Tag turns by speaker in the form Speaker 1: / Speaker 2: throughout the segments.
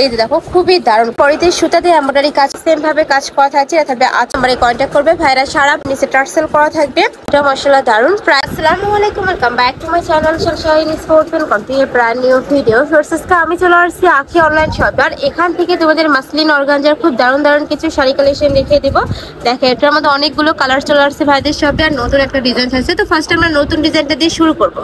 Speaker 1: এই যে দেখো খুবই দারুণ পরিতে সুতা দিয়ে এমব্রয়ডারি কাজ সেম ভাবে কাজ করা থাকছে। এটা থাকবে আজ আমারে কন্ট্যাক্ট করবে ভাইরা সারা নিচে টার্সেল করা থাকবে। এটা মাশাআল্লাহ দারুণ। আসসালামু আলাইকুম, welcome back to my channel Shahin Sports and Content brand new video সোর্সেসকে আমি চলে আসছি আখি অনলাইন শপ। আর এখান থেকে তোমাদের মাসলিন অর্গানজার খুব দারুণ দারুণ কিছু শাড়ি কালেকশন দেখিয়ে দিব। দেখো এটার মধ্যে অনেকগুলো কালার চলে আসছে ভাইদের শপে, আর নতুন একটা ডিজাইন আছে। তো ফার্স্ট আমরা নতুন ডিজাইনটা দিয়ে শুরু করব।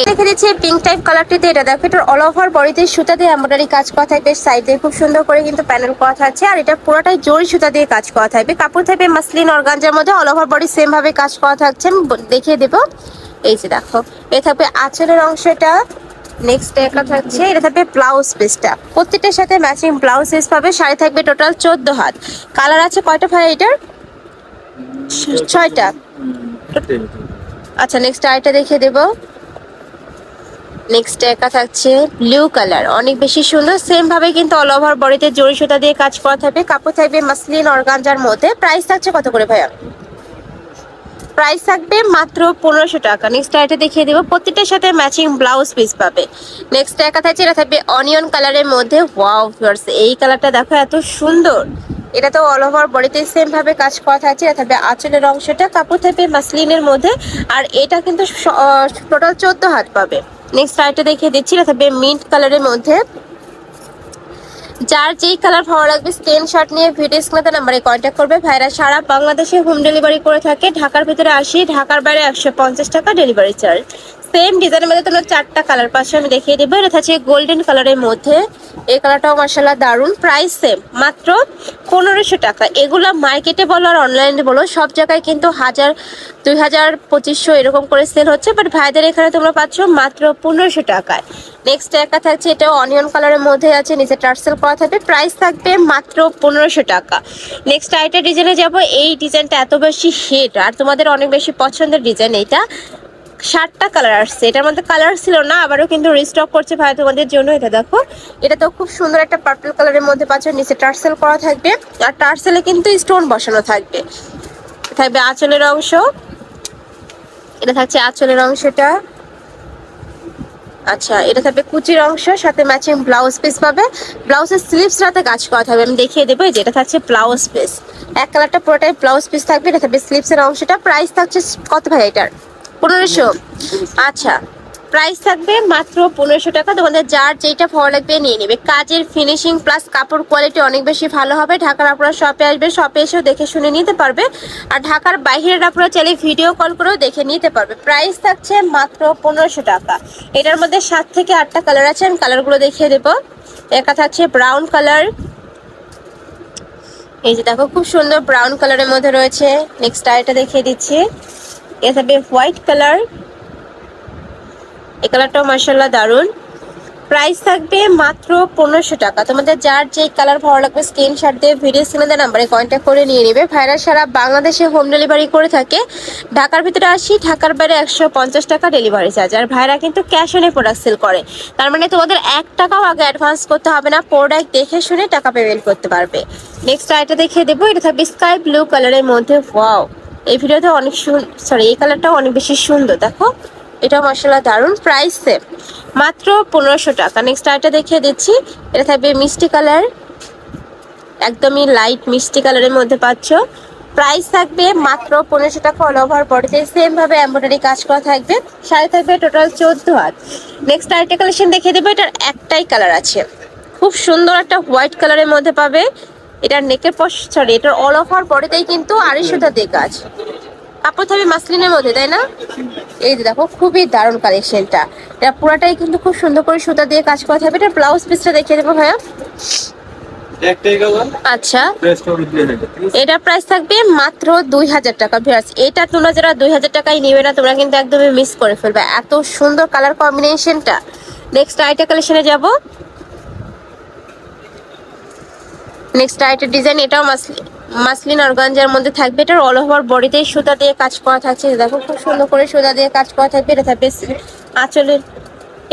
Speaker 1: দেখে দিচ্ছি পিঙ্ক টাইপ কালারটিতে। এটা দেখো এটার অল ওভার বডিতে সুতা দিয়ে এমব্রয়ডারি কাজ করা থাকবে, সাইডে খুব সুন্দর করে কিন্তু প্যানেল করা থাকছে। আর এটা পুরোটাই জরি সুতা দিয়ে কাজ করা থাকবে। কাপড় থাকবে মাসলিন অর্গানজার মধ্যে, অল ওভার বডি সেম ভাবে কাজ করা থাকছে। দেখিয়ে দেবো। এই যে দেখো এ থাকবে আঁচলের অংশটা। নেক্সট একটা থাকছে, এটা থাকবে ব্লাউজ পিসটা। প্রত্যেকটার সাথে ম্যাচিং ব্লাউজ পিস পাবে। শাড়ি থাকবে টোটাল 14 হাত। কালার আছে কয়টা ভাই এটার? 6টা। আচ্ছা নেক্সট আরেকটা দেখিয়ে দেবো। নেক্সট একা থাকছে ব্লু কালার, অনেক বেশি সুন্দর। সেম ভাবে কিন্তু অল ওভার বডিতে জরি সুতা দিয়ে কাজ করা থাকবে। কাপড় থাকবে মাসলিন অর্গানজার মধ্যে। প্রাইস থাকছে কত করে ভাইয়া? প্রাইস থাকবে মাত্র 1500 টাকা। নেক্সট এটা দেখিয়ে দেবো, প্রত্যেকটার সাথে ম্যাচিং ব্লাউজ পিস পাবে। নেক্সট একা থাকছে, এটা থাকবে অনিয়ন কালারের মধ্যে। ওয়াও ভিউয়ার্স, এই কালারটা দেখো এত সুন্দর। এটা তো অল ওভার বডিতে সেম ভাবে কাজ করা থাকছে। এটা থাকবে আঁচলের অংশটা। কাপড় থাকবে মাসলিনের মধ্যে। আর এটা কিন্তু টোটাল 14 হাত পাবে। নেক্সট আরেকটা দেখিয়ে দিচ্ছি, এটা থাকবে মিন্ট কালারের মধ্যে। যার যেই কালার ভালো লাগবে স্ক্রিনশট নিয়ে ভিডিও স্ক্রিনে নাম্বারে কন্ট্যাক্ট করবে। ভাইরা সারা বাংলাদেশে হোম ডেলিভারি করে থাকে। ঢাকার ভিতরে 80, ঢাকার বাইরে 150 টাকা ডেলিভারি চার্জ। সেম ডিজাইনের মধ্যে তোমরা 4টা কালার পাশে আমি দেখিয়ে দেবো। এটা থাকছে গোল্ডেন কালারের মধ্যে। এই কালারটাও মাশাআল্লাহ দারুণ। প্রাইস সেম মাত্র 1500 টাকা। এগুলা মার্কেটে বলো আর অনলাইনে বলো সব জায়গায় কিন্তু 1000, 2000, 2500 এরকম করে সেল হচ্ছে, বাট ভাইদের এখানে তোমরা পাচ্ছ মাত্র 1500 টাকায়। নেক্সট একটা থাকছে, এটাও অনিয়ন কালারের মধ্যে আছে, নিচে টার্সেল করা থাকবে। প্রাইস থাকবে মাত্র 1500 টাকা। নেক্সট আইটা ডিজাইনে যাব। এই ডিজাইনটা এত বেশি হিট আর তোমাদের অনেক বেশি পছন্দের ডিজাইন। এইটা 7টা কালার আসছে, এটার মধ্যে কালার ছিল না, আবারও কিন্তু রিস্টক করছে ভাই তোমাদের জন্য। এটা দেখো, এটা তো খুব সুন্দর একটা পার্পল কালারের মধ্যে পাচ্ছ, নিচে টার্সেল করা থাকবে। আর টার্সেলে কিন্তু স্টোন বসানো থাকবে। থাকবে আঁচলের অংশ। এটা থাকছে আঁচলের অংশটা। আচ্ছা এটা থাকবে কুচির অংশ, সাথে ম্যাচিং ব্লাউজ পিস পাবে। ব্লাউজের স্লিভস রাতে কাজ করা থাকবে, আমি দেখিয়ে দেবো। যেটা থাকছে ব্লাউজ পিস, এক কালারটা পুরোটাই ব্লাউজ পিস থাকবে। এটা থাকবে স্লিভসের অংশটা। প্রাইস থাকছে কত ভাই এটার? 1500। আচ্ছা প্রাইস থাকবে মাত্র 1500 টাকা। তোমাদের যার যেটা ভালো লাগবে নিয়ে নেবে। কাজের ফিনিশিং প্লাস কাপড় কোয়ালিটি অনেক বেশি ভালো হবে। ঢাকার আপনারা শপে আসবে, শপে এসেও দেখে শুনে নিতে পারবে। আর ঢাকার বাইরের আপনারা চাইলে ভিডিও কল করেও দেখে নিতে পারবে। প্রাইস থাকছে মাত্র 1500 টাকা। এটার মধ্যে 7 থেকে 8টা কালার আছে, আমি কালারগুলো দেখিয়ে দেবো। একটা থাকছে ব্রাউন কালার। এই যে দেখো খুব সুন্দর ব্রাউন কালারের মধ্যে রয়েছে। নেক্সট আরেকটা দেখিয়ে দিচ্ছি, এটা থাকবে হোয়াইট কালার। এই কালারটাও মাশাআল্লাহ দারুন। প্রাইস থাকবে মাত্র 1500 টাকা। তোমাদের যার যেই কালার ভালো লাগবে স্ক্রিনশট দিয়ে ভিডিও স্ক্রিনে নাম্বারে কন্ট্যাক্ট করে নিয়ে নেবে। ভাইরা সারা বাংলাদেশে হোম ডেলিভারি করে থাকে। ঢাকার ভিতরে 80, ঢাকার বাইরে 150 টাকা ডেলিভারি চার্জ। আর ভাইরা কিন্তু ক্যাশ অনে প্রোডাক্ট সেল করে, তার মানে তোমাদের 1 টাকাও আগে অ্যাডভান্স করতে হবে না। প্রোডাক্ট দেখে শুনে টাকা পেমেন্ট করতে পারবে। নেক্সট আইটা দেখিয়ে দেবো, এটা থাকবে স্কাই ব্লু কালারের মধ্যে। ওয়াও, এই ভিডিওতে অনেক এই কালারটাও অনেক বেশি সুন্দর। দেখো এটা মাশাআল্লাহ দারুন। প্রাইস সেম মাত্র 1500 টাকা। নেক্সট আইটা দেখিয়ে দিচ্ছি, এটা থাকবে মিষ্টি কালার, একদমই লাইট মিষ্টি কালারের মধ্যে পাচ্ছ। প্রাইস থাকবে মাত্র 1500 টাকা। অল ওভার বডিতে সেম ভাবে এমব্রয়ডারি কাজ করা থাকবে। শাড়ি থাকবে টোটাল 14 হাত। নেক্সট আইটা কালেকশন দেখিয়ে দেবো। এটার একটাই কালার আছে, খুব সুন্দর একটা হোয়াইট কালারের মধ্যে পাবে। এটার নেকের এটার অল ওভার বডিতেই কিন্তু আড়াই সুতা দিয়ে কাজ। কাপড় থাকবে মাসলিনের মধ্যে, তাই না? এই যে দেখো খুবই দারুণ কালেকশনটা। এটা পুরাটাই কিন্তু খুব সুন্দর করে সুতা দিয়ে কাজ করা থাকবে। এটা ব্লাউজ পিসটা দেখিয়ে দেবো ভাইয়া। আচ্ছা এটা প্রাইস থাকবে মাত্র 2000 টাকা। ভিউয়ার্স এটা তোমরা যারা 2000 টাকায় নিবে না, তোমরা কিন্তু একদমই মিস করে ফেলবে, এত সুন্দর কালার কম্বিনেশনটা। নেক্সট আইটা কালেকশনে যাব। নেক্সট আইটা ডিজাইন, এটাও মাসলিন অর্গানজার মধ্যে থাকবে। এটার অল ওভার বডিতে সুতা দিয়ে কাজ করা থাকছে। দেখো খুব সুন্দর করে সুতা দিয়ে কাজ করা থাকবে। এটা থাকবে আঁচলের,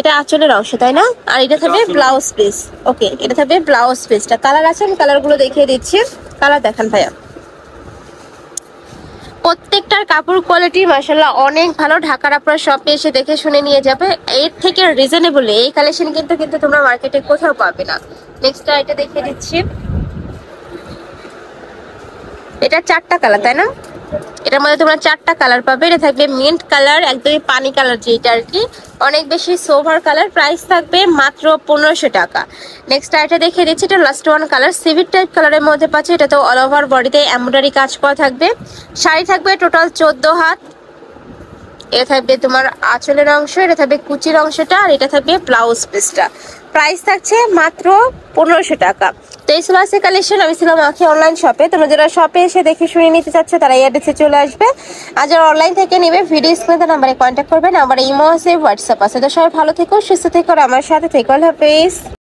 Speaker 1: এটা আঁচলের অংশ, তাই না? আর এটা থাকবে ব্লাউজ পিস। ওকে, এটা থাকবে ব্লাউজ পিসটা। কালার আছে, আমি কালারগুলো দেখিয়ে দিচ্ছি। কালার দেখান ভাইয়া। প্রত্যেকটার কাপড় কোয়ালিটি মাশাআল্লাহ অনেক ভালো। ঢাকার আপনারা শপে এসে দেখে শুনে নিয়ে যাবে। এর থেকে রিজনেবল এই কালেকশন কিন্তু তোমরা মার্কেটে কোথাও পাবে না। নেক্সট এটা দেখিয়ে দিচ্ছি, এটা 4টা কালার তাই না? এটার মধ্যে তোমরা 4টা কালার পাবে। এটা থাকবে মিন্ট কালার, একদমই পানি কালার যেটা আর কি, অনেক বেশি সোভার কালার। প্রাইস থাকবে মাত্র 1500 টাকা। নেক্সট এটা দেখিয়ে দিচ্ছি, এটা লাস্ট ওয়ান কালার সিভিট টাইপ কালারের মধ্যে পাচ্ছে। এটা তো অল ওভার বডিতে এমব্রয়ডারি কাজ করা থাকবে। শাড়ি থাকবে টোটাল 14 হাত। এটা থাকবে তোমার আঁচলের অংশ, এটা থাকবে কুচির অংশটা, আর এটা থাকবে ব্লাউজ পিসটা। প্রাইস থাকছে মাত্র 1500 টাকা। তো এই ছিল কালেকশন। আমি ছিলাম আঁখি অনলাইন শপে। তোমরা যারা শপে এসে দেখে শুনে নিতে চাচ্ছে তারা এই অ্যাড্রেসে চলে আসবে। আর যারা অনলাইন থেকে নেবে ভিডিও স্ক্রিনে নাম্বারে কন্ট্যাক্ট করবে। নাম্বারে ইমো আছে, হোয়াটসঅ্যাপ আছে। তো সবাই ভালো থেকো, সুস্থ থেকো, আর আমার সাথে থেকো। আল্লাহ হাফেজ।